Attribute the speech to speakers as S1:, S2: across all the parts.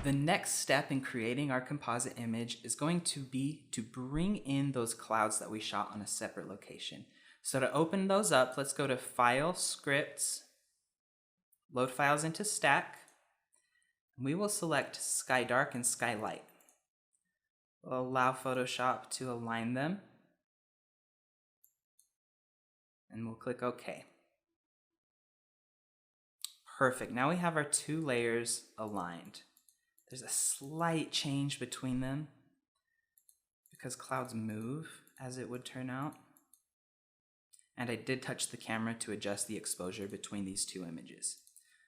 S1: The next step in creating our composite image is going to be to bring in those clouds that we shot on a separate location. So to open those up, let's go to File, Scripts, Load Files into Stack, and we will select Sky Dark and Sky Light. We'll allow Photoshop to align them, and we'll click OK. Perfect, now we have our two layers aligned. There's a slight change between them because clouds move, as it would turn out. And I did touch the camera to adjust the exposure between these two images.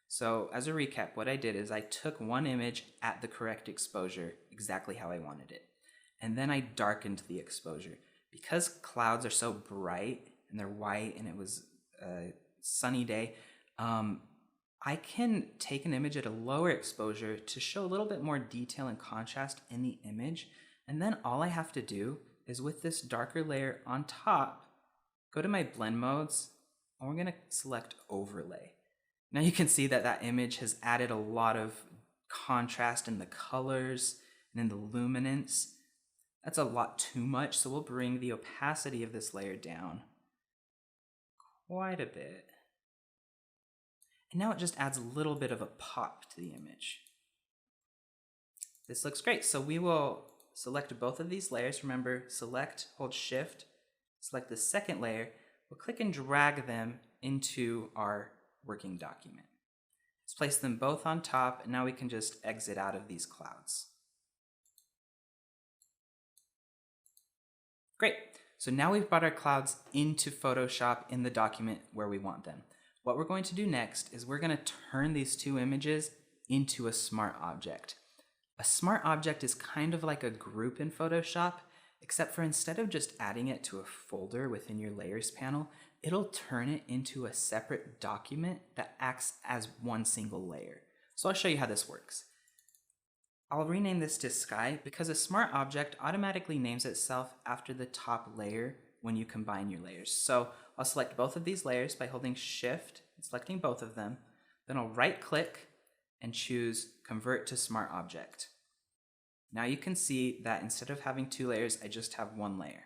S1: So as a recap, what I did is I took one image at the correct exposure, exactly how I wanted it. And then I darkened the exposure. Because clouds are so bright and they're white and it was a sunny day, I can take an image at a lower exposure to show a little bit more detail and contrast in the image. And then all I have to do is with this darker layer on top, go to my blend modes, and we're gonna select overlay. Now you can see that that image has added a lot of contrast in the colors and in the luminance. That's a lot too much, so we'll bring the opacity of this layer down quite a bit. And now it just adds a little bit of a pop to the image. This looks great. So we will select both of these layers. Remember, select, hold Shift, select the second layer. We'll click and drag them into our working document. Let's place them both on top, and now we can just exit out of these clouds. Great. So now we've brought our clouds into Photoshop in the document where we want them. What we're going to do next is we're going to turn these two images into a smart object. A smart object is kind of like a group in Photoshop, except for instead of just adding it to a folder within your layers panel, it'll turn it into a separate document that acts as one single layer. So I'll show you how this works. I'll rename this to Sky because a smart object automatically names itself after the top layer when you combine your layers. So I'll select both of these layers by holding Shift and selecting both of them. Then I'll right click and choose Convert to Smart Object. Now you can see that instead of having two layers, I just have one layer.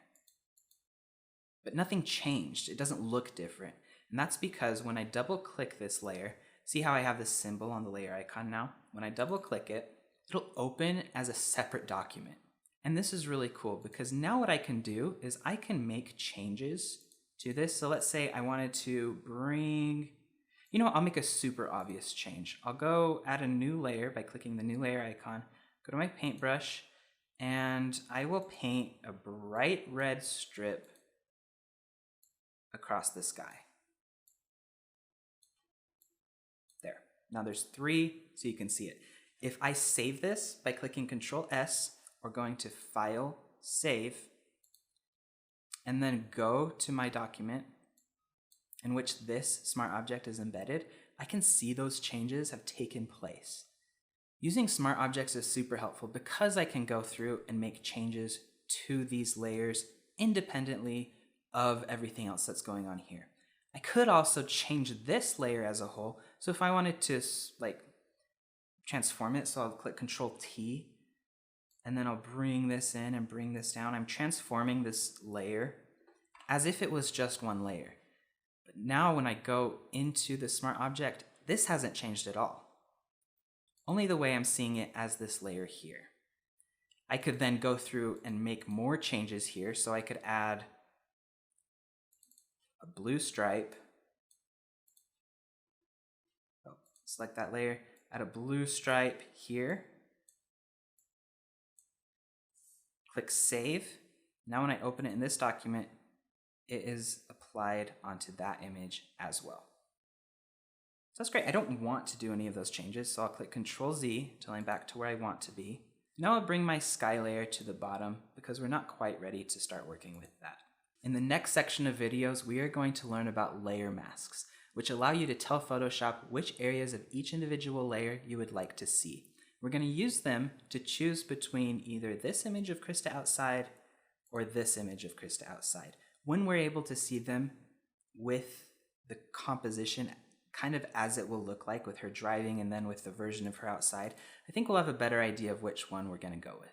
S1: But nothing changed. It doesn't look different. And that's because when I double click this layer, see how I have this symbol on the layer icon now? When I double click it, it'll open as a separate document. And this is really cool because now what I can do is I can make changes to this. So let's say I wanted to bring, you know what, I'll make a super obvious change. I'll go add a new layer by clicking the new layer icon, go to my paintbrush, and I will paint a bright red strip across the sky. There. Now there's 3, so you can see it. If I save this by clicking Control S or going to File, Save, and then go to my document in which this smart object is embedded, I can see those changes have taken place. Using smart objects is super helpful because I can go through and make changes to these layers independently of everything else that's going on here. I could also change this layer as a whole. So if I wanted to transform it, so I'll click Control T, and then I'll bring this in and bring this down. I'm transforming this layer as if it was just one layer. But now when I go into the smart object, this hasn't changed at all. Only the way I'm seeing it as this layer here. I could then go through and make more changes here. So I could add a blue stripe. Select that layer, add a blue stripe here. Click Save. Now when I open it in this document, it is applied onto that image as well. So that's great. I don't want to do any of those changes, so I'll click Control Z till I'm back to where I want to be. Now I'll bring my sky layer to the bottom because we're not quite ready to start working with that. In the next section of videos, we are going to learn about layer masks, which allow you to tell Photoshop which areas of each individual layer you would like to see. We're going to use them to choose between either this image of Krista outside or this image of Krista outside, when we're able to see them with the composition kind of as it will look like with her driving and then with the version of her outside, I think we'll have a better idea of which one we're going to go with.